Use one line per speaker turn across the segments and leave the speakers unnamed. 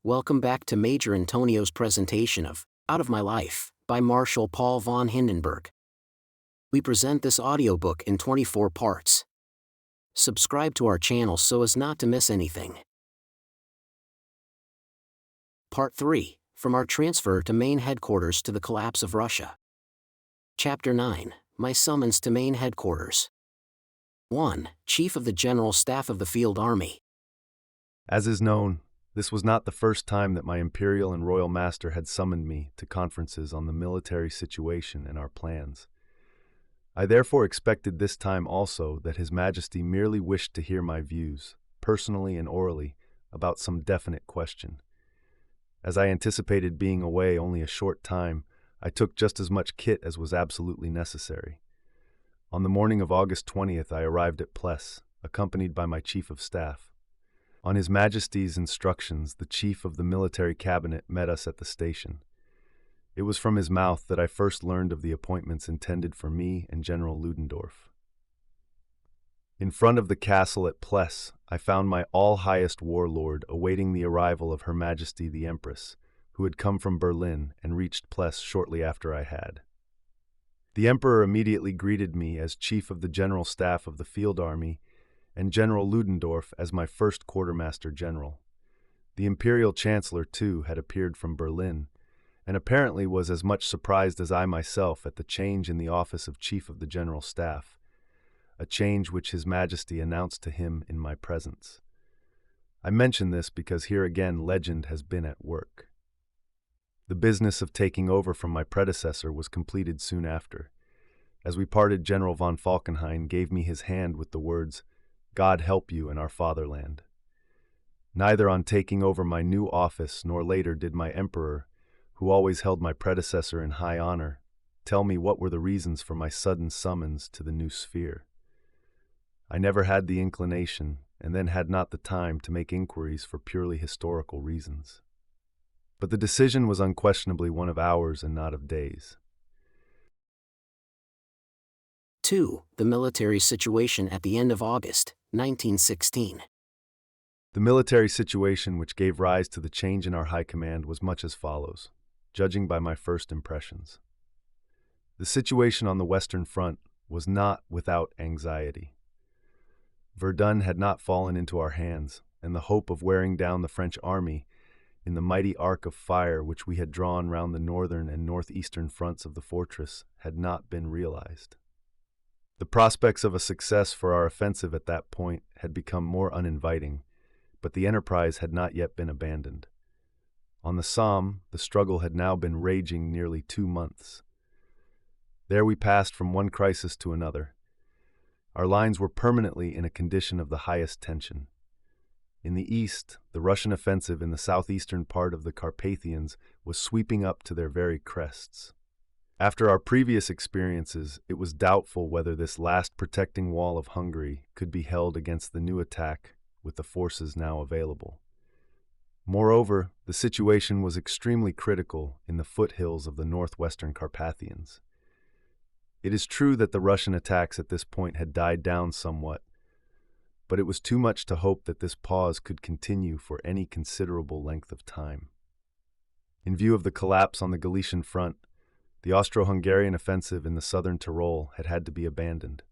Welcome back to Major Antonio's presentation of Out of My Life by Marshal Paul von Hindenburg. We present this audiobook in 24 parts. Subscribe to our channel so as not to miss anything. Part 3, From Our Transfer to Main Headquarters to the Collapse of Russia. Chapter 9, My Summons to Main Headquarters. 1. Chief of the General Staff of the Field Army.
As is known, this was not the first time that my imperial and royal master had summoned me to conferences on the military situation and our plans. I therefore expected this time also that His Majesty merely wished to hear my views, personally and orally, about some definite question. As I anticipated being away only a short time, I took just as much kit as was absolutely necessary. On the morning of August 20th, I arrived at Pless, accompanied by my Chief of Staff. On His Majesty's instructions, the Chief of the Military Cabinet met us at the station. It was from his mouth that I first learned of the appointments intended for me and General Ludendorff. In front of the castle at Pless, I found my all-highest warlord awaiting the arrival of Her Majesty the Empress, who had come from Berlin and reached Pless shortly after I had. The Emperor immediately greeted me as Chief of the General Staff of the Field Army and General Ludendorff as my first Quartermaster General. The Imperial Chancellor, too, had appeared from Berlin, and apparently was as much surprised as I myself at the change in the office of Chief of the General Staff, a change which His Majesty announced to him in my presence. I mention this because here again legend has been at work. The business of taking over from my predecessor was completed soon after. As we parted, General von Falkenhayn gave me his hand with the words, "God help you in our fatherland." Neither on taking over my new office nor later did my emperor, who always held my predecessor in high honor, tell me what were the reasons for my sudden summons to the new sphere. I never had the inclination, and then had not the time to make inquiries for purely historical reasons. But the decision was unquestionably one of hours and not of days.
2. The military situation at the end of August, 1916.
The military situation which gave rise to the change in our high command was much as follows, judging by my first impressions. The situation on the Western Front was not without anxiety. Verdun had not fallen into our hands, and the hope of wearing down the French army in the mighty arc of fire which we had drawn round the northern and northeastern fronts of the fortress had not been realized. The prospects of a success for our offensive at that point had become more uninviting, but the enterprise had not yet been abandoned. On the Somme, the struggle had now been raging nearly 2 months. There we passed from one crisis to another. Our lines were permanently in a condition of the highest tension. In the east, the Russian offensive in the southeastern part of the Carpathians was sweeping up to their very crests. After our previous experiences, it was doubtful whether this last protecting wall of Hungary could be held against the new attack with the forces now available. Moreover, the situation was extremely critical in the foothills of the northwestern Carpathians. It is true that the Russian attacks at this point had died down somewhat, but it was too much to hope that this pause could continue for any considerable length of time. In view of the collapse on the Galician front, the Austro-Hungarian offensive in the southern Tyrol had to be abandoned.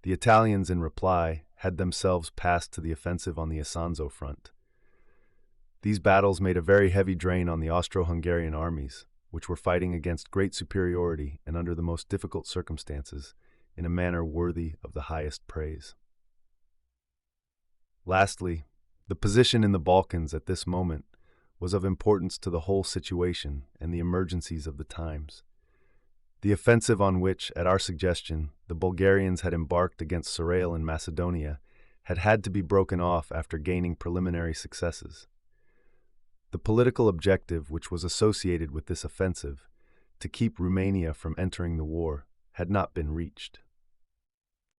The Italians, in reply, had themselves passed to the offensive on the Isonzo front. These battles made a very heavy drain on the Austro-Hungarian armies, which were fighting against great superiority and under the most difficult circumstances, in a manner worthy of the highest praise. Lastly, the position in the Balkans at this moment was of importance to the whole situation and the emergencies of the times. The offensive on which, at our suggestion, the Bulgarians had embarked against Serail in Macedonia had to be broken off after gaining preliminary successes. The political objective which was associated with this offensive, to keep Romania from entering the war, had not been reached.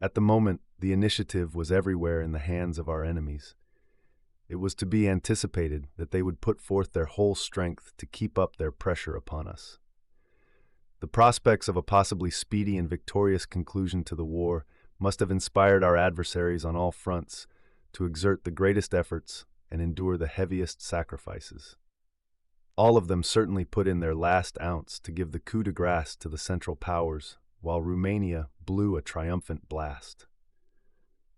At the moment, the initiative was everywhere in the hands of our enemies. It was to be anticipated that they would put forth their whole strength to keep up their pressure upon us. The prospects of a possibly speedy and victorious conclusion to the war must have inspired our adversaries on all fronts to exert the greatest efforts and endure the heaviest sacrifices. All of them certainly put in their last ounce to give the coup de grace to the Central Powers, while Romania blew a triumphant blast.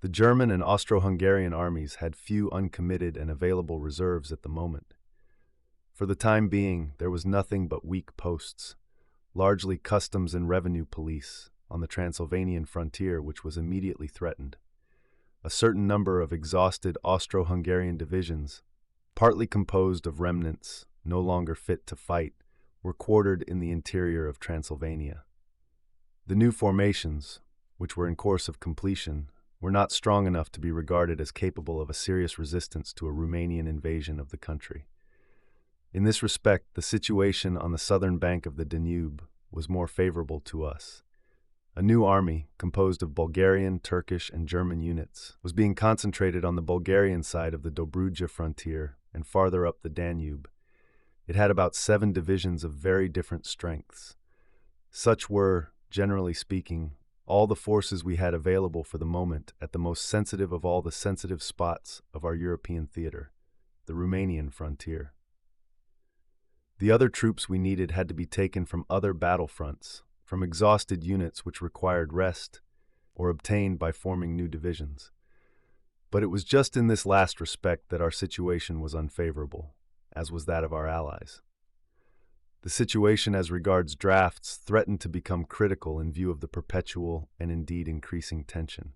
The German and Austro-Hungarian armies had few uncommitted and available reserves at the moment. For the time being, there was nothing but weak posts, largely customs and revenue police, on the Transylvanian frontier, which was immediately threatened. A certain number of exhausted Austro-Hungarian divisions, partly composed of remnants no longer fit to fight, were quartered in the interior of Transylvania. The new formations, which were in course of completion, were not strong enough to be regarded as capable of a serious resistance to a Romanian invasion of the country. In this respect, the situation on the southern bank of the Danube was more favorable to us. A new army, composed of Bulgarian, Turkish, and German units, was being concentrated on the Bulgarian side of the Dobruja frontier and farther up the Danube. It had about 7 divisions of very different strengths. Such were, generally speaking, all the forces we had available for the moment at the most sensitive of all the sensitive spots of our European theater, the Romanian frontier. The other troops we needed had to be taken from other battlefronts, from exhausted units which required rest, or obtained by forming new divisions. But it was just in this last respect that our situation was unfavorable, as was that of our allies. The situation as regards drafts threatened to become critical in view of the perpetual and indeed increasing tension.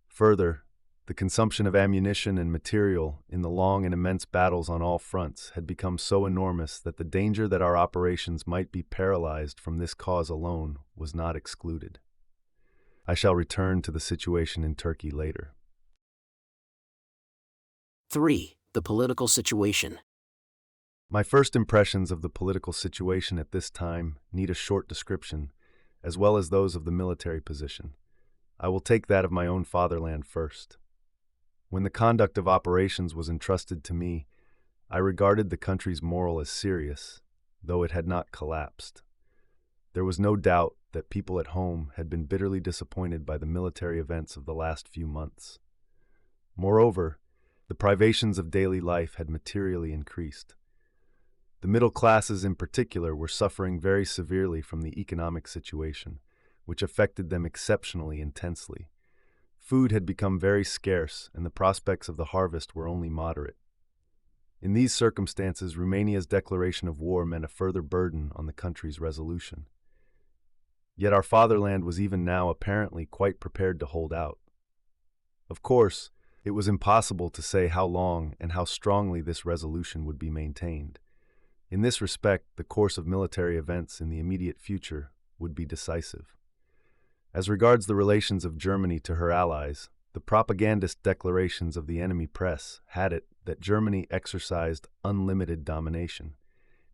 Further, the consumption of ammunition and material in the long and immense battles on all fronts had become so enormous that the danger that our operations might be paralyzed from this cause alone was not excluded. I shall return to the situation in Turkey later.
3. The political situation.
My first impressions of the political situation at this time need a short description, as well as those of the military position. I will take that of my own fatherland first. When the conduct of operations was entrusted to me, I regarded the country's moral as serious, though it had not collapsed. There was no doubt that people at home had been bitterly disappointed by the military events of the last few months. Moreover, the privations of daily life had materially increased. The middle classes in particular were suffering very severely from the economic situation, which affected them exceptionally intensely. Food had become very scarce, and the prospects of the harvest were only moderate. In these circumstances, Romania's declaration of war meant a further burden on the country's resolution. Yet our fatherland was even now apparently quite prepared to hold out. Of course, it was impossible to say how long and how strongly this resolution would be maintained. In this respect, the course of military events in the immediate future would be decisive. As regards the relations of Germany to her allies, the propagandist declarations of the enemy press had it that Germany exercised unlimited domination.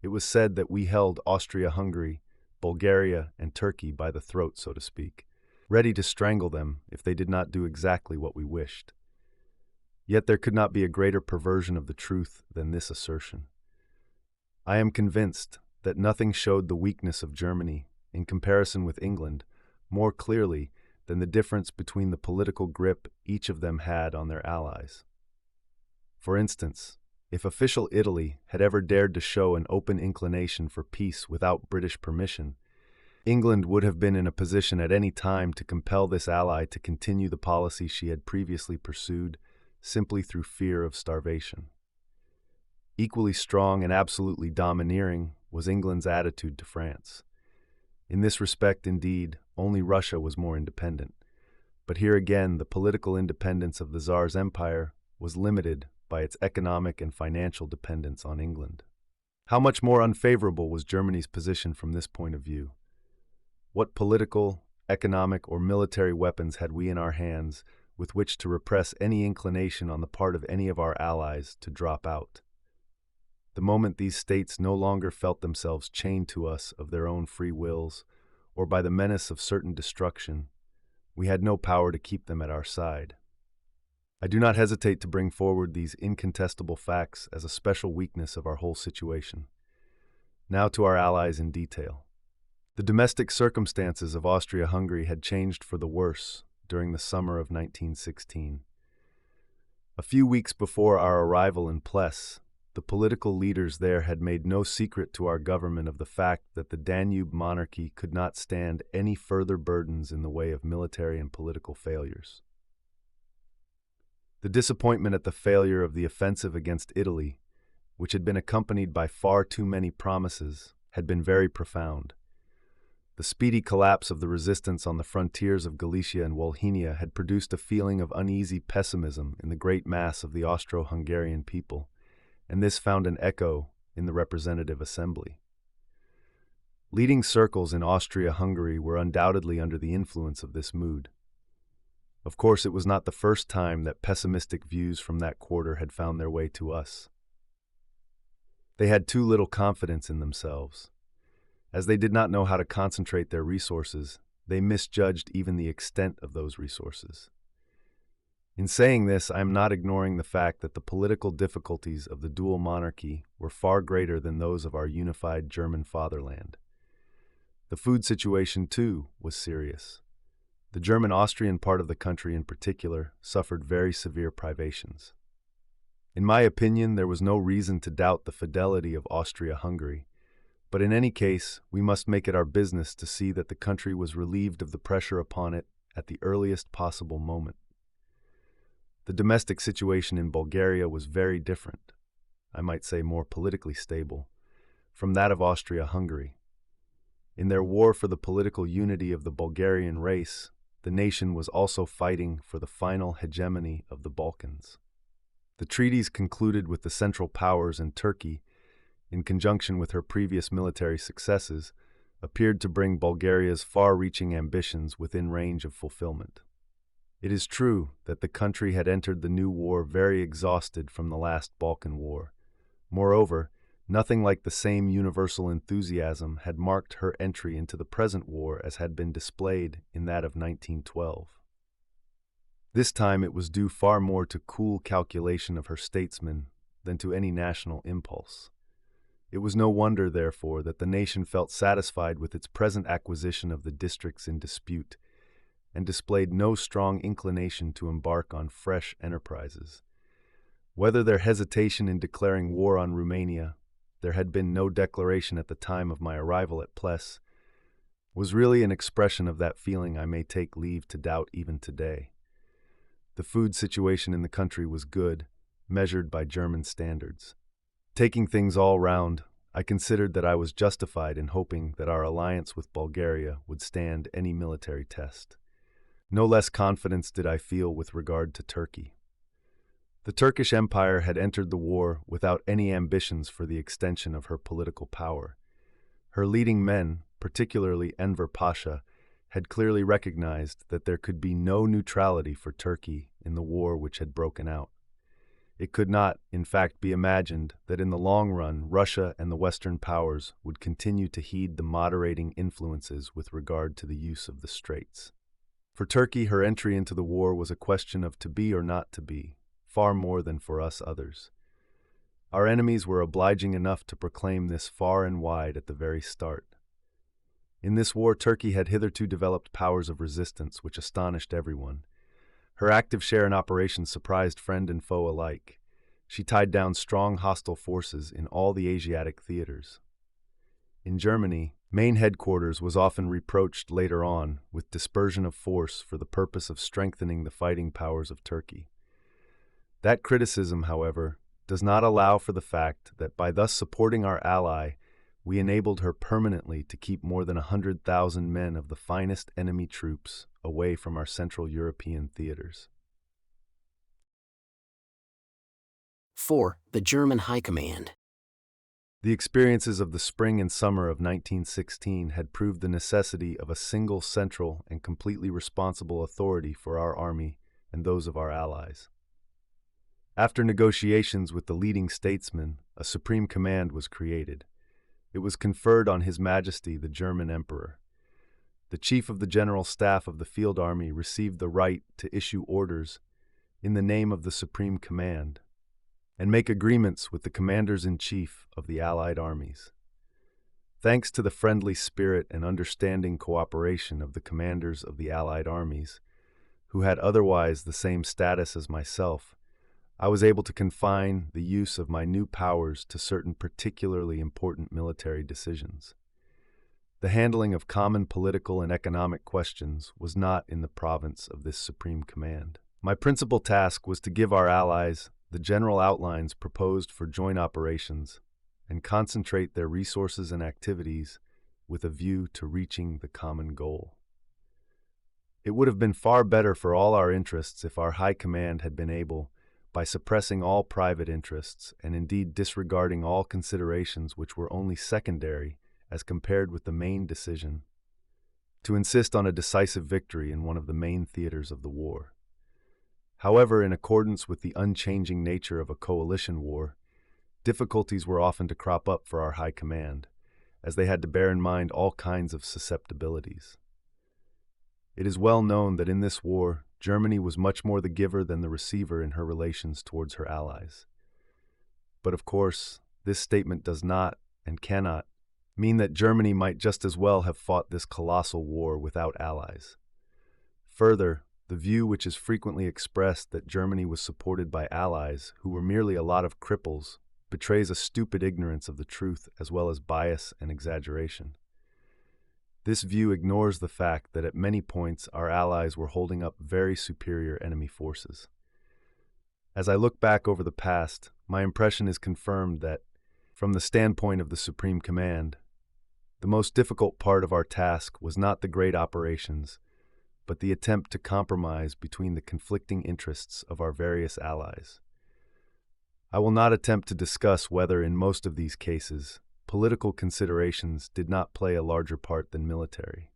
It was said that we held Austria-Hungary, Bulgaria, and Turkey by the throat, so to speak, ready to strangle them if they did not do exactly what we wished. Yet there could not be a greater perversion of the truth than this assertion. I am convinced that nothing showed the weakness of Germany, in comparison with England, more clearly than the difference between the political grip each of them had on their allies. For instance, if official Italy had ever dared to show an open inclination for peace without British permission, England would have been in a position at any time to compel this ally to continue the policy she had previously pursued simply through fear of starvation. Equally strong and absolutely domineering was England's attitude to France. In this respect, indeed, only Russia was more independent. But here again, the political independence of the Tsar's empire was limited by its economic and financial dependence on England. How much more unfavorable was Germany's position from this point of view? What political, economic, or military weapons had we in our hands with which to repress any inclination on the part of any of our allies to drop out? The moment these states no longer felt themselves chained to us of their own free wills, or by the menace of certain destruction, we had no power to keep them at our side. I do not hesitate to bring forward these incontestable facts as a special weakness of our whole situation. Now to our allies in detail. The domestic circumstances of Austria-Hungary had changed for the worse during the summer of 1916. A few weeks before our arrival in Pless, the political leaders there had made no secret to our government of the fact that the Danube monarchy could not stand any further burdens in the way of military and political failures. The disappointment at the failure of the offensive against Italy, which had been accompanied by far too many promises, had been very profound. The speedy collapse of the resistance on the frontiers of Galicia and Volhynia had produced a feeling of uneasy pessimism in the great mass of the Austro-Hungarian people, and this found an echo in the representative assembly. Leading circles in Austria-Hungary were undoubtedly under the influence of this mood. Of course, it was not the first time that pessimistic views from that quarter had found their way to us. They had too little confidence in themselves. As they did not know how to concentrate their resources, they misjudged even the extent of those resources. In saying this, I am not ignoring the fact that the political difficulties of the dual monarchy were far greater than those of our unified German fatherland. The food situation, too, was serious. The German-Austrian part of the country in particular suffered very severe privations. In my opinion, there was no reason to doubt the fidelity of Austria-Hungary, but in any case, we must make it our business to see that the country was relieved of the pressure upon it at the earliest possible moment. The domestic situation in Bulgaria was very different, I might say more politically stable, from that of Austria-Hungary. In their war for the political unity of the Bulgarian race, the nation was also fighting for the final hegemony of the Balkans. The treaties concluded with the Central Powers and Turkey, in conjunction with her previous military successes, appeared to bring Bulgaria's far-reaching ambitions within range of fulfillment. It is true that the country had entered the new war very exhausted from the last Balkan War. Moreover, nothing like the same universal enthusiasm had marked her entry into the present war as had been displayed in that of 1912. This time it was due far more to cool calculation of her statesmen than to any national impulse. It was no wonder, therefore, that the nation felt satisfied with its present acquisition of the districts in dispute, and displayed no strong inclination to embark on fresh enterprises. Whether their hesitation in declaring war on Romania, there had been no declaration at the time of my arrival at Pless, was really an expression of that feeling I may take leave to doubt even today. The food situation in the country was good, measured by German standards. Taking things all round, I considered that I was justified in hoping that our alliance with Bulgaria would stand any military test. No less confidence did I feel with regard to Turkey. The Turkish Empire had entered the war without any ambitions for the extension of her political power. Her leading men, particularly Enver Pasha, had clearly recognized that there could be no neutrality for Turkey in the war which had broken out. It could not, in fact, be imagined that in the long run Russia and the Western powers would continue to heed the moderating influences with regard to the use of the straits. For Turkey, her entry into the war was a question of to be or not to be, far more than for us others. Our enemies were obliging enough to proclaim this far and wide at the very start. In this war, Turkey had hitherto developed powers of resistance which astonished everyone. Her active share in operations surprised friend and foe alike. She tied down strong hostile forces in all the Asiatic theaters. In Germany, main headquarters was often reproached later on with dispersion of force for the purpose of strengthening the fighting powers of Turkey. That criticism, however, does not allow for the fact that by thus supporting our ally, we enabled her permanently to keep more than 100,000 men of the finest enemy troops away from our Central European theaters.
4. The German High Command.
The experiences of the spring and summer of 1916 had proved the necessity of a single central and completely responsible authority for our army and those of our allies. After negotiations with the leading statesmen, a supreme command was created. It was conferred on His Majesty the German Emperor. The Chief of the General Staff of the Field Army received the right to issue orders in the name of the Supreme Command and make agreements with the commanders-in-chief of the Allied armies. Thanks to the friendly spirit and understanding cooperation of the commanders of the Allied armies, who had otherwise the same status as myself, I was able to confine the use of my new powers to certain particularly important military decisions. The handling of common political and economic questions was not in the province of this Supreme Command. My principal task was to give our allies the general outlines proposed for joint operations and concentrate their resources and activities with a view to reaching the common goal. It would have been far better for all our interests if our High Command had been able, by suppressing all private interests and indeed disregarding all considerations which were only secondary as compared with the main decision, to insist on a decisive victory in one of the main theaters of the war. However, in accordance with the unchanging nature of a coalition war, difficulties were often to crop up for our High Command, as they had to bear in mind all kinds of susceptibilities. It is well known that in this war, Germany was much more the giver than the receiver in her relations towards her allies. But of course, this statement does not and cannot mean that Germany might just as well have fought this colossal war without allies. Further, the view which is frequently expressed that Germany was supported by allies who were merely a lot of cripples betrays a stupid ignorance of the truth as well as bias and exaggeration. This view ignores the fact that at many points our allies were holding up very superior enemy forces. As I look back over the past, my impression is confirmed that, from the standpoint of the Supreme Command, the most difficult part of our task was not the great operations, but the attempt to compromise between the conflicting interests of our various allies. I will not attempt to discuss whether, in most of these cases, political considerations did not play a larger part than military.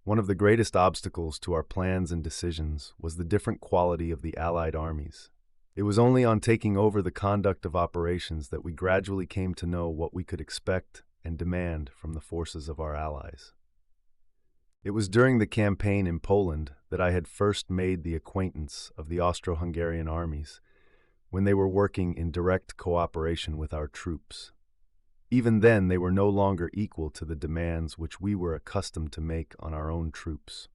One of the greatest obstacles to our plans and decisions was the different quality of the Allied armies. It was only on taking over the conduct of operations that we gradually came to know what we could expect and demand from the forces of our allies. It was during the campaign in Poland that I had first made the acquaintance of the Austro-Hungarian armies, when they were working in direct cooperation with our troops. Even then, they were no longer equal to the demands which we were accustomed to make on our own troops.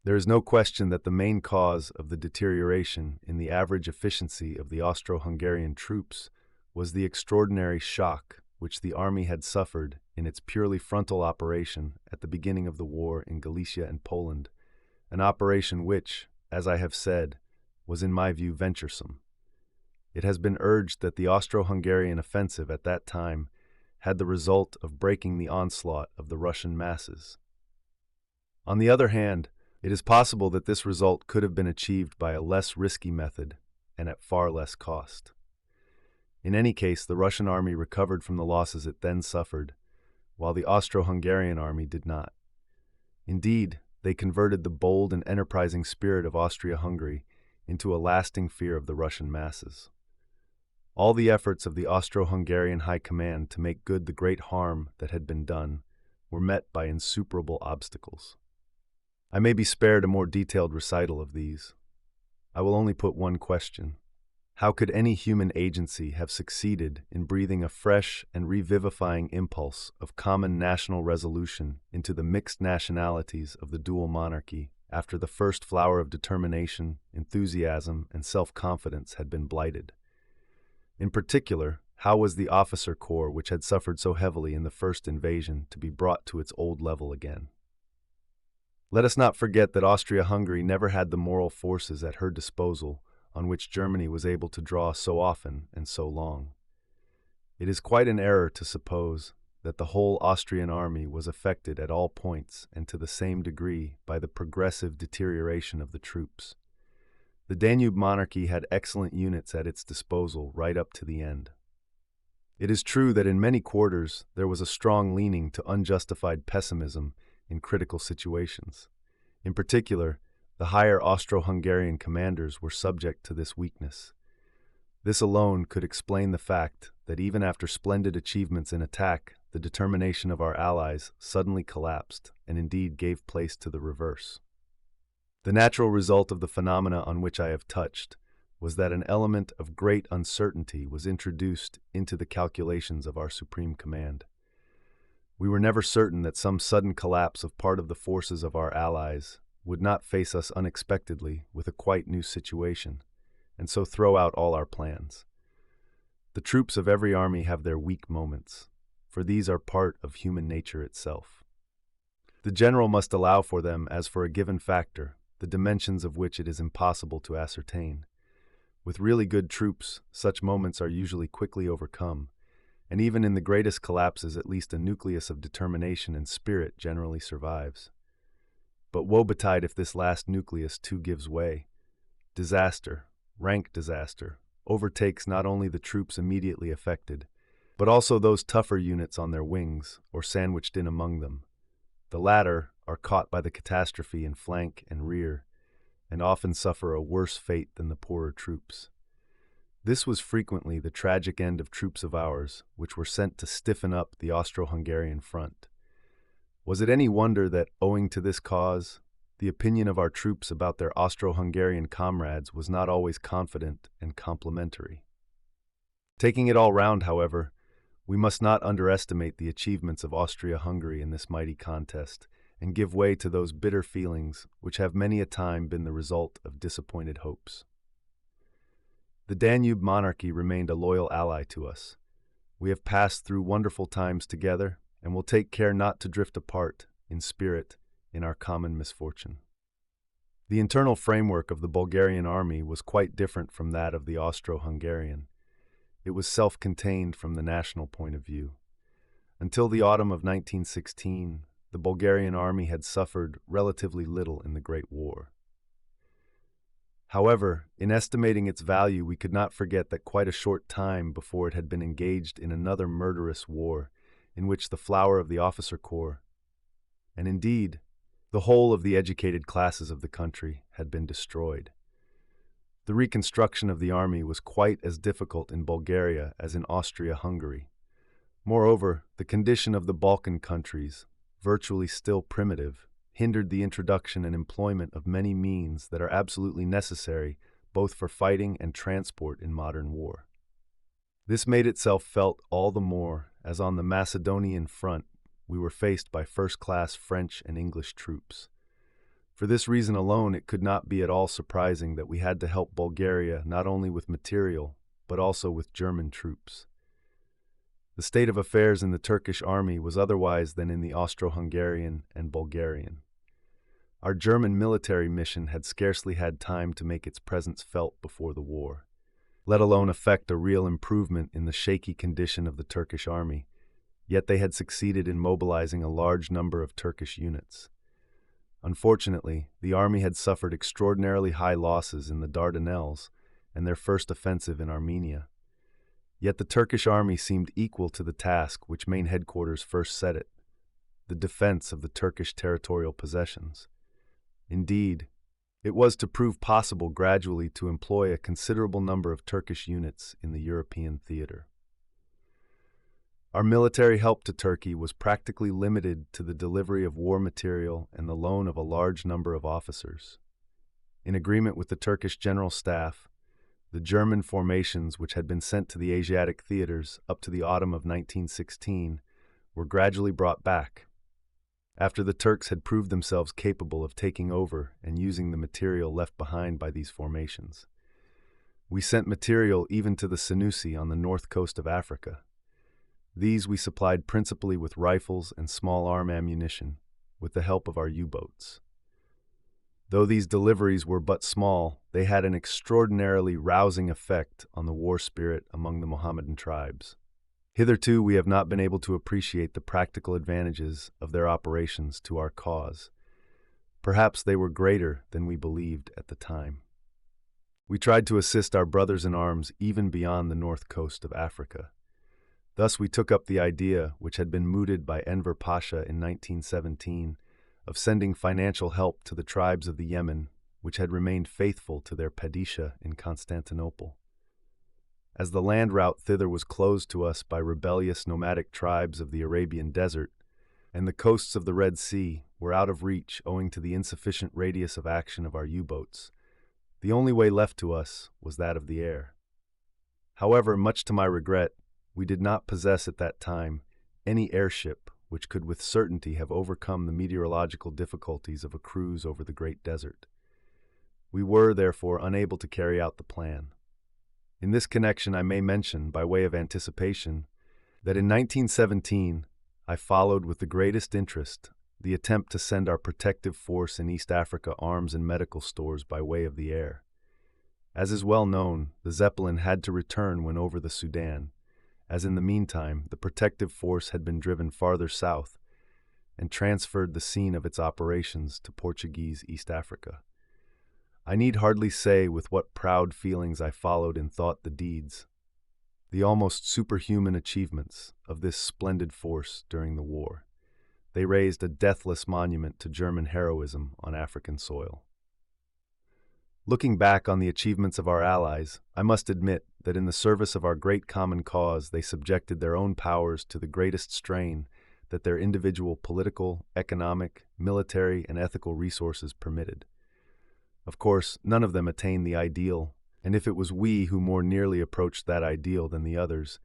There is no question that the main cause of the deterioration in the average efficiency of the Austro-Hungarian troops was the extraordinary shock which the army had suffered in its purely frontal operation at the beginning of the war in Galicia and Poland, an operation which, as I have said, was in my view venturesome. It has been urged that the Austro-Hungarian offensive at that time had the result of breaking the onslaught of the Russian masses. On the other hand, it is possible that this result could have been achieved by a less risky method and at far less cost. In any case, the Russian army recovered from the losses it then suffered, while the Austro-Hungarian army did not. Indeed, they converted the bold and enterprising spirit of Austria-Hungary into a lasting fear of the Russian masses. All the efforts of the Austro-Hungarian High Command to make good the great harm that had been done were met by insuperable obstacles. I may be spared a more detailed recital of these. I will only put one question. How could any human agency have succeeded in breathing a fresh and revivifying impulse of common national resolution into the mixed nationalities of the dual monarchy after the first flower of determination, enthusiasm, and self-confidence had been blighted? In particular, how was the officer corps which had suffered so heavily in the first invasion to be brought to its old level again? Let us not forget that Austria-Hungary never had the moral forces at her disposal on which Germany was able to draw so often and so long. It is quite an error to suppose that the whole Austrian army was affected at all points and to the same degree by the progressive deterioration of the troops. The Danube monarchy had excellent units at its disposal right up to the end. It is true that in many quarters there was a strong leaning to unjustified pessimism in critical situations. In particular, the higher Austro-Hungarian commanders were subject to this weakness. This alone could explain the fact that even after splendid achievements in attack, the determination of our allies suddenly collapsed and indeed gave place to the reverse. The natural result of the phenomena on which I have touched was that an element of great uncertainty was introduced into the calculations of our Supreme Command. We were never certain that some sudden collapse of part of the forces of our allies would not face us unexpectedly with a quite new situation. and so throw out all our plans. The troops of every army have their weak moments, for these are part of human nature itself. The general must allow for them as for a given factor, the dimensions of which it is impossible to ascertain. With really good troops, such moments are usually quickly overcome, and even in the greatest collapses at least a nucleus of determination and spirit generally survives. But woe betide if this last nucleus too gives way. Disaster, rank disaster, overtakes not only the troops immediately affected, but also those tougher units on their wings or sandwiched in among them. The latter are caught by the catastrophe in flank and rear, and often suffer a worse fate than the poorer troops. This was frequently the tragic end of troops of ours, which were sent to stiffen up the Austro-Hungarian front. Was it any wonder that, owing to this cause, the opinion of our troops about their Austro-Hungarian comrades was not always confident and complimentary? Taking it all round, however, we must not underestimate the achievements of Austria-Hungary in this mighty contest, and give way to those bitter feelings which have many a time been the result of disappointed hopes. The Danube monarchy remained a loyal ally to us. We have passed through wonderful times together, and will take care not to drift apart, in spirit, in our common misfortune. The internal framework of the Bulgarian army was quite different from that of the Austro-Hungarian. It was self-contained from the national point of view. Until the autumn of 1916, the Bulgarian army had suffered relatively little in the Great War. However, in estimating its value, we could not forget that quite a short time before it had been engaged in another murderous war, in which the flower of the officer corps, and indeed, the whole of the educated classes of the country, had been destroyed. The reconstruction of the army was quite as difficult in Bulgaria as in Austria-Hungary. Moreover, the condition of the Balkan countries, virtually still primitive, hindered the introduction and employment of many means that are absolutely necessary both for fighting and transport in modern war. This made itself felt all the more as on the Macedonian front we were faced by first-class French and English troops. For this reason alone, it could not be at all surprising that we had to help Bulgaria not only with material, but also with German troops. The state of affairs in the Turkish army was otherwise than in the Austro-Hungarian and Bulgarian. Our German military mission had scarcely had time to make its presence felt before the war, let alone effect a real improvement in the shaky condition of the Turkish army, yet they had succeeded in mobilizing a large number of Turkish units. Unfortunately, the army had suffered extraordinarily high losses in the Dardanelles and their first offensive in Armenia. Yet the Turkish army seemed equal to the task which main headquarters first set it, the defense of the Turkish territorial possessions. Indeed, it was to prove possible gradually to employ a considerable number of Turkish units in the European theater. Our military help to Turkey was practically limited to the delivery of war material and the loan of a large number of officers. In agreement with the Turkish General Staff, the German formations which had been sent to the Asiatic theaters up to the autumn of 1916 were gradually brought back, after the Turks had proved themselves capable of taking over and using the material left behind by these formations. We sent material even to the Senussi on the north coast of Africa. These we supplied principally with rifles and small-arm ammunition, with the help of our U-boats. Though these deliveries were but small, they had an extraordinarily rousing effect on the war spirit among the Mohammedan tribes. Hitherto we have not been able to appreciate the practical advantages of their operations to our cause. Perhaps they were greater than we believed at the time. We tried to assist our brothers in arms even beyond the north coast of Africa. Thus we took up the idea, which had been mooted by Enver Pasha in 1917, of sending financial help to the tribes of the Yemen, which had remained faithful to their Padisha in Constantinople. As the land route thither was closed to us by rebellious nomadic tribes of the Arabian desert, and the coasts of the Red Sea were out of reach owing to the insufficient radius of action of our U-boats, the only way left to us was that of the air. However, much to my regret, we did not possess at that time any airship which could with certainty have overcome the meteorological difficulties of a cruise over the great desert. We were, therefore, unable to carry out the plan. In this connection, I may mention, by way of anticipation, that in 1917, I followed with the greatest interest the attempt to send our protective force in East Africa arms and medical stores by way of the air. As is well known, the Zeppelin had to return when over the Sudan, as in the meantime the protective force had been driven farther south and transferred the scene of its operations to Portuguese East Africa. I need hardly say with what proud feelings I followed in thought the deeds, the almost superhuman achievements of this splendid force during the war. They raised a deathless monument to German heroism on African soil. Looking back on the achievements of our allies, I must admit that in the service of our great common cause they subjected their own powers to the greatest strain that their individual political, economic, military, and ethical resources permitted. Of course, none of them attained the ideal, and if it was we who more nearly approached that ideal than the others,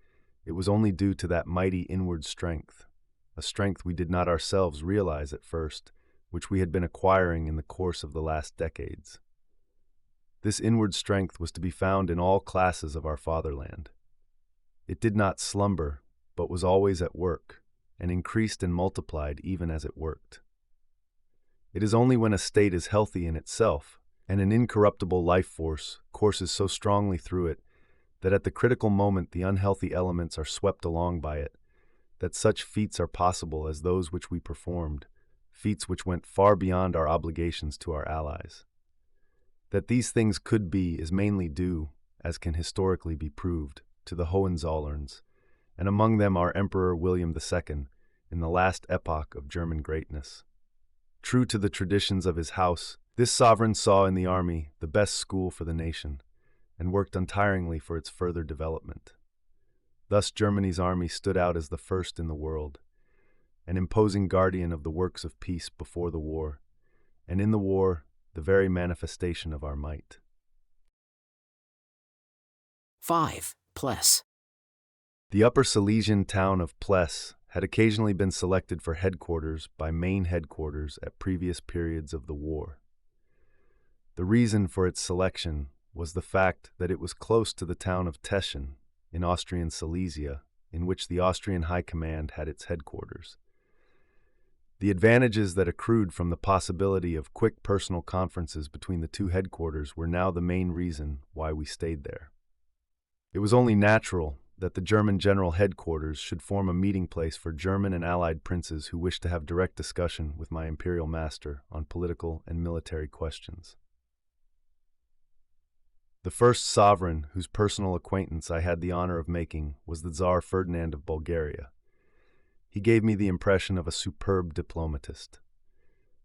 it was only due to that mighty inward strength, a strength we did not ourselves realize at first, which we had been acquiring in the course of the last decades. This inward strength was to be found in all classes of our fatherland. It did not slumber, but was always at work, and increased and multiplied even as it worked. It is only when a state is healthy in itself, and an incorruptible life force courses so strongly through it, that at the critical moment the unhealthy elements are swept along by it, that such feats are possible as those which we performed, feats which went far beyond our obligations to our allies. That these things could be is mainly due, as can historically be proved, to the Hohenzollerns, and among them our Emperor William II, in the last epoch of German greatness. True to the traditions of his house, this sovereign saw in the army the best school for the nation, and worked untiringly for its further development. Thus Germany's army stood out as the first in the world, an imposing guardian of the works of peace before the war, and in the war, the very manifestation of our might.
5. Pless.
The Upper Silesian town of Pless had occasionally been selected for headquarters by main headquarters at previous periods of the war. The reason for its selection was the fact that it was close to the town of Teschen in Austrian Silesia, in which the Austrian High Command had its headquarters. The advantages that accrued from the possibility of quick personal conferences between the two headquarters were now the main reason why we stayed there. It was only natural that the German General Headquarters should form a meeting place for German and Allied princes who wished to have direct discussion with my imperial master on political and military questions. The first sovereign whose personal acquaintance I had the honor of making was the Tsar Ferdinand of Bulgaria. He gave me the impression of a superb diplomatist.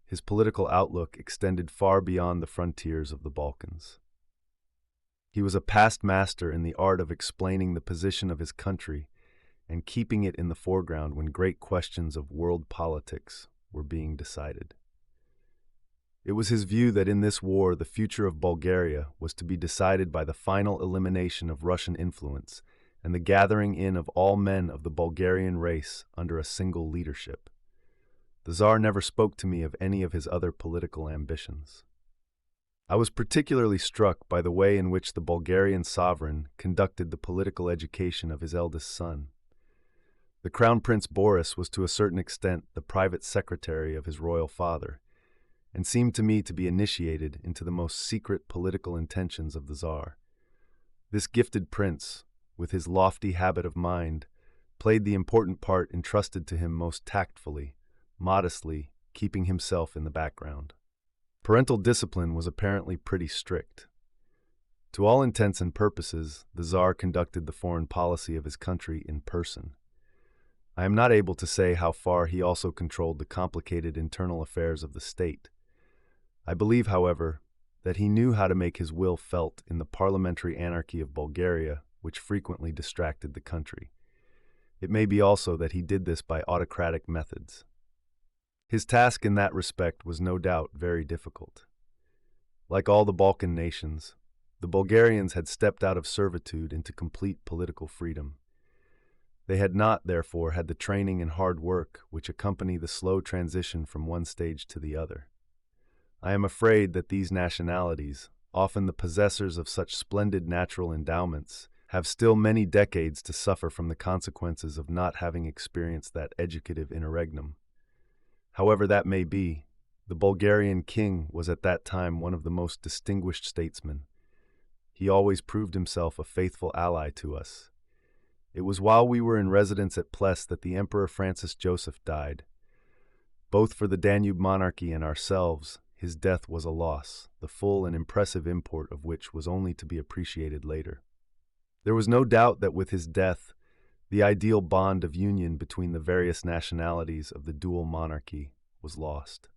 His political outlook extended far beyond the frontiers of the Balkans. He was a past master in the art of explaining the position of his country and keeping it in the foreground when great questions of world politics were being decided. It was his view that in this war the future of Bulgaria was to be decided by the final elimination of Russian influence and the gathering in of all men of the Bulgarian race under a single leadership. The Tsar never spoke to me of any of his other political ambitions. I was particularly struck by the way in which the Bulgarian sovereign conducted the political education of his eldest son. The Crown Prince Boris was to a certain extent the private secretary of his royal father, and seemed to me to be initiated into the most secret political intentions of the Tsar. This gifted prince, with his lofty habit of mind, played the important part entrusted to him most tactfully, modestly, keeping himself in the background. Parental discipline was apparently pretty strict. To all intents and purposes, the Tsar conducted the foreign policy of his country in person. I am not able to say how far he also controlled the complicated internal affairs of the state. I believe, however, that he knew how to make his will felt in the parliamentary anarchy of Bulgaria, which frequently distracted the country. It may be also that he did this by autocratic methods. His task in that respect was no doubt very difficult. Like all the Balkan nations, the Bulgarians had stepped out of servitude into complete political freedom. They had not, therefore, had the training and hard work which accompany the slow transition from one stage to the other. I am afraid that these nationalities, often the possessors of such splendid natural endowments, have still many decades to suffer from the consequences of not having experienced that educative interregnum. However that may be, the Bulgarian king was at that time one of the most distinguished statesmen. He always proved himself a faithful ally to us. It was while we were in residence at Pless that the Emperor Francis Joseph died. Both for the Danube monarchy and ourselves, his death was a loss, the full and impressive import of which was only to be appreciated later. There was no doubt that with his death, the ideal bond of union between the various nationalities of the dual monarchy was lost.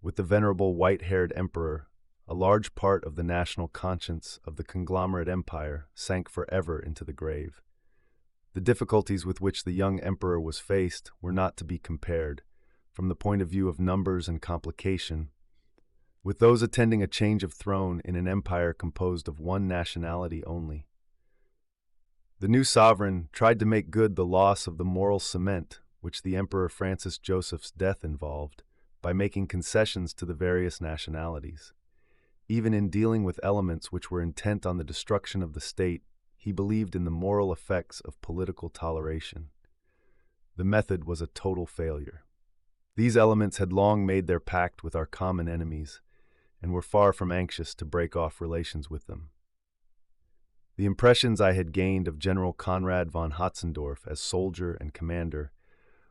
With the venerable white-haired emperor, a large part of the national conscience of the conglomerate empire sank forever into the grave. The difficulties with which the young emperor was faced were not to be compared, from the point of view of numbers and complication, with those attending a change of throne in an empire composed of one nationality only. The new sovereign tried to make good the loss of the moral cement which the Emperor Francis Joseph's death involved by making concessions to the various nationalities. Even in dealing with elements which were intent on the destruction of the state, he believed in the moral effects of political toleration. The method was a total failure. These elements had long made their pact with our common enemies and were far from anxious to break off relations with them. The impressions I had gained of General Conrad von Hotzendorf as soldier and commander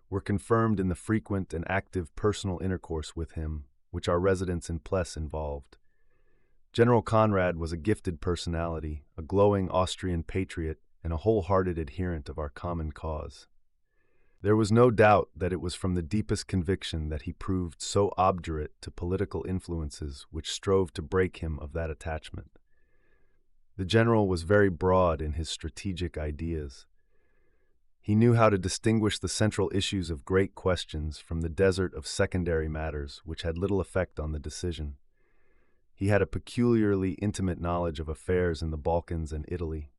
were confirmed in the frequent and active personal intercourse with him which our residence in Pless involved. General Conrad was a gifted personality, a glowing Austrian patriot, and a wholehearted adherent of our common cause. There was no doubt that it was from the deepest conviction that he proved so obdurate to political influences which strove to break him of that attachment. The general was very broad in his strategic ideas. He knew how to distinguish the central issues of great questions from the desert of secondary matters which had little effect on the decision. He had a peculiarly intimate knowledge of affairs in the Balkans and Italy.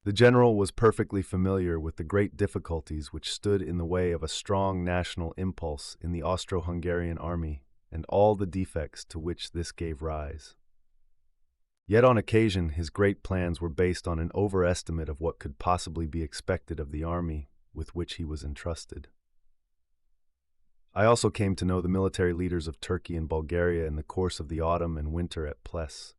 The general was perfectly familiar with the great difficulties which stood in the way of a strong national impulse in the Austro-Hungarian army and all the defects to which this gave rise. Yet on occasion his great plans were based on an overestimate of what could possibly be expected of the army with which he was entrusted. I also came to know the military leaders of Turkey and Bulgaria in the course of the autumn and winter at Pless.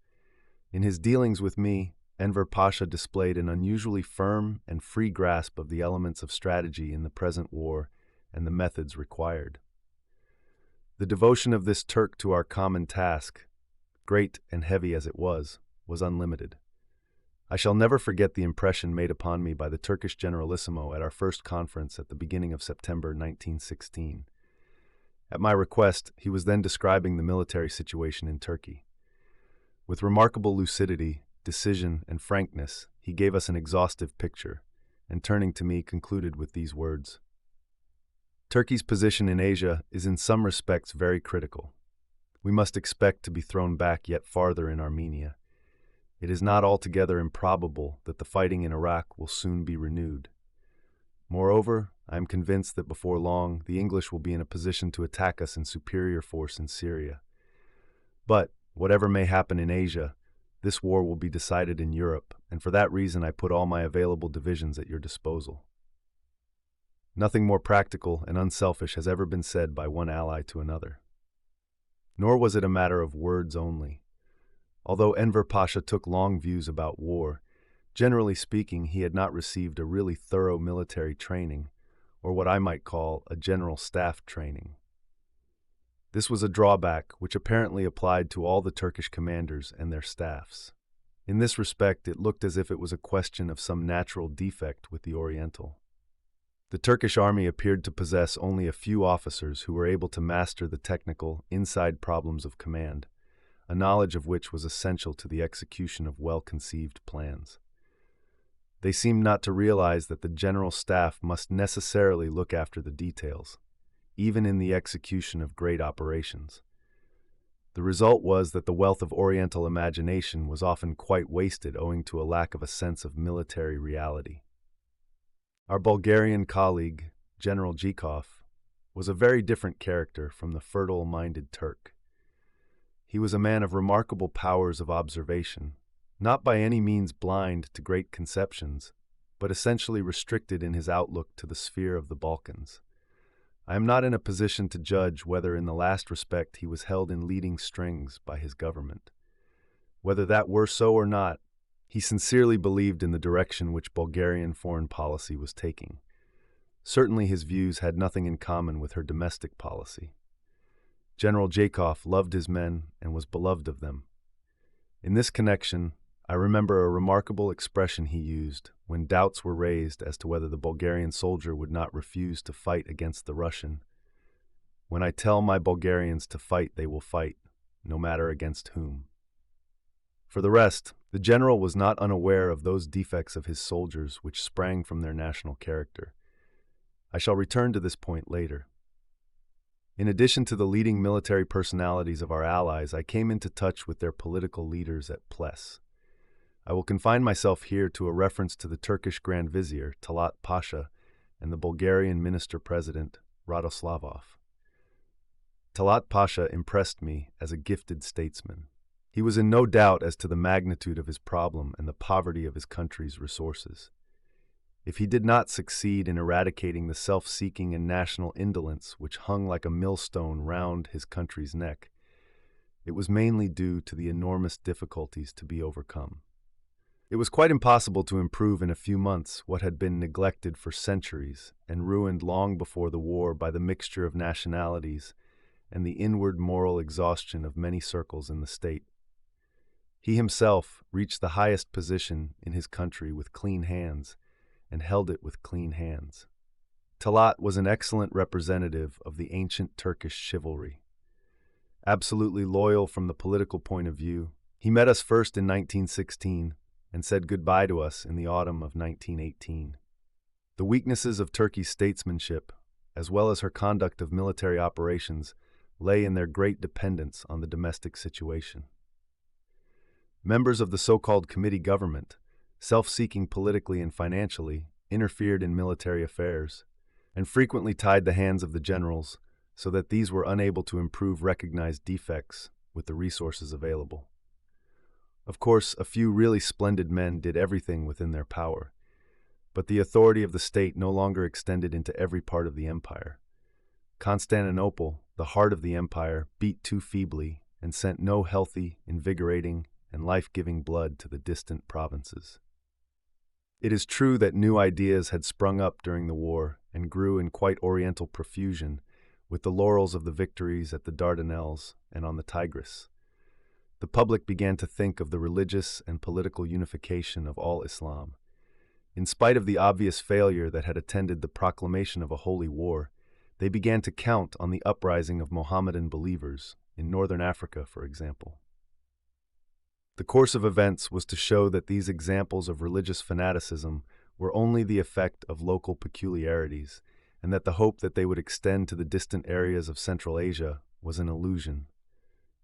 In his dealings with me, Enver Pasha displayed an unusually firm and free grasp of the elements of strategy in the present war and the methods required. The devotion of this Turk to our common task, great and heavy as it was unlimited. I shall never forget the impression made upon me by the Turkish Generalissimo at our first conference at the beginning of September 1916. At my request, he was then describing the military situation in Turkey. With remarkable lucidity, decision, and frankness, he gave us an exhaustive picture, and turning to me concluded with these words: Turkey's position in Asia is in some respects very critical. We must expect to be thrown back yet farther in Armenia. It is not altogether improbable that the fighting in Iraq will soon be renewed. Moreover, I am convinced that before long the English will be in a position to attack us in superior force in Syria. But, whatever may happen in Asia, this war will be decided in Europe, and for that reason I put all my available divisions at your disposal. Nothing more practical and unselfish has ever been said by one ally to another. Nor was it a matter of words only. Although Enver Pasha took long views about war, generally speaking he had not received a really thorough military training, or what I might call a general staff training. This was a drawback which apparently applied to all the Turkish commanders and their staffs. In this respect, it looked as if it was a question of some natural defect with the Oriental. The Turkish army appeared to possess only a few officers who were able to master the technical, inside problems of command, a knowledge of which was essential to the execution of well-conceived plans. They seemed not to realize that the general staff must necessarily look after the details, even in the execution of great operations. The result was that the wealth of Oriental imagination was often quite wasted owing to a lack of a sense of military reality. Our Bulgarian colleague, General Jekoff, was a very different character from the fertile-minded Turk. he was a man of remarkable powers of observation, not by any means blind to great conceptions, but essentially restricted in his outlook to the sphere of the Balkans. I am not in a position to judge whether in the last respect he was held in leading strings by his government. Whether that were so or not, he sincerely believed in the direction which Bulgarian foreign policy was taking. Certainly his views had nothing in common with her domestic policy. General Jekoff loved his men and was beloved of them. In this connection, I remember a remarkable expression he used when doubts were raised as to whether the Bulgarian soldier would not refuse to fight against the Russian. "When I tell my Bulgarians to fight, they will fight, no matter against whom." For the rest, the general was not unaware of those defects of his soldiers which sprang from their national character. I shall return to this point later. In addition to the leading military personalities of our allies, I came into touch with their political leaders at Pless. I will confine myself here to a reference to the Turkish Grand Vizier, Talaat Pasha, and the Bulgarian Minister-President, Radoslavoff. Talaat Pasha impressed me as a gifted statesman. He was in no doubt as to the magnitude of his problem and the poverty of his country's resources. If he did not succeed in eradicating the self-seeking and national indolence which hung like a millstone round his country's neck, it was mainly due to the enormous difficulties to be overcome. It was quite impossible to improve in a few months what had been neglected for centuries and ruined long before the war by the mixture of nationalities and the inward moral exhaustion of many circles in the state. He himself reached the highest position in his country with clean hands, and held it with clean hands. Talaat was an excellent representative of the ancient Turkish chivalry. Absolutely loyal from the political point of view, he met us first in 1916 and said goodbye to us in the autumn of 1918. The weaknesses of Turkey's statesmanship, as well as her conduct of military operations, lay in their great dependence on the domestic situation. Members of the so-called committee government, self-seeking politically and financially, interfered in military affairs, and frequently tied the hands of the generals so that these were unable to improve recognized defects with the resources available. Of course, a few really splendid men did everything within their power, but the authority of the state no longer extended into every part of the empire. Constantinople, the heart of the empire, beat too feebly and sent no healthy, invigorating, and life-giving blood to the distant provinces. It is true that new ideas had sprung up during the war and grew in quite oriental profusion with the laurels of the victories at the Dardanelles and on the Tigris. The public began to think of the religious and political unification of all Islam. In spite of the obvious failure that had attended the proclamation of a holy war, they began to count on the uprising of Mohammedan believers, in northern Africa, for example. The course of events was to show that these examples of religious fanaticism were only the effect of local peculiarities, and that the hope that they would extend to the distant areas of Central Asia was an illusion.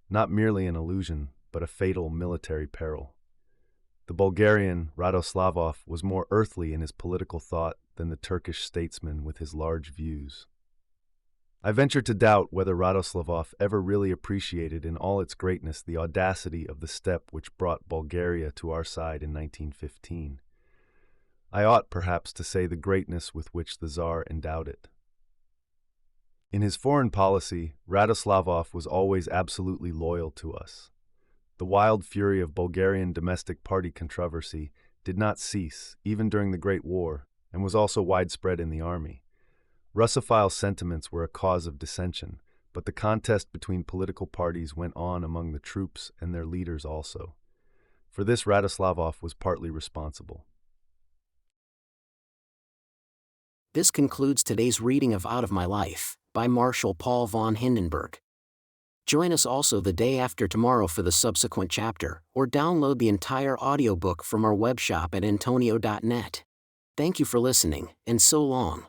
Not merely an illusion, but a fatal military peril. The Bulgarian Radoslavoff was more earthly in his political thought than the Turkish statesman with his large views. I venture to doubt whether Radoslavoff ever really appreciated in all its greatness the audacity of the step which brought Bulgaria to our side in 1915. I ought perhaps to say the greatness with which the Tsar endowed it. In his foreign policy, Radoslavoff was always absolutely loyal to us. The wild fury of Bulgarian domestic party controversy did not cease, even during the Great War, and was also widespread in the army. Russophile sentiments were a cause of dissension, but the contest between political parties went on among the troops and their leaders also. For this, Radoslavoff was partly responsible.
This concludes today's reading of Out of My Life, by Marshal Paul von Hindenburg. Join us also the day after tomorrow for the subsequent chapter, or download the entire audiobook from our webshop at Intonio.net. Thank you for listening, and so long.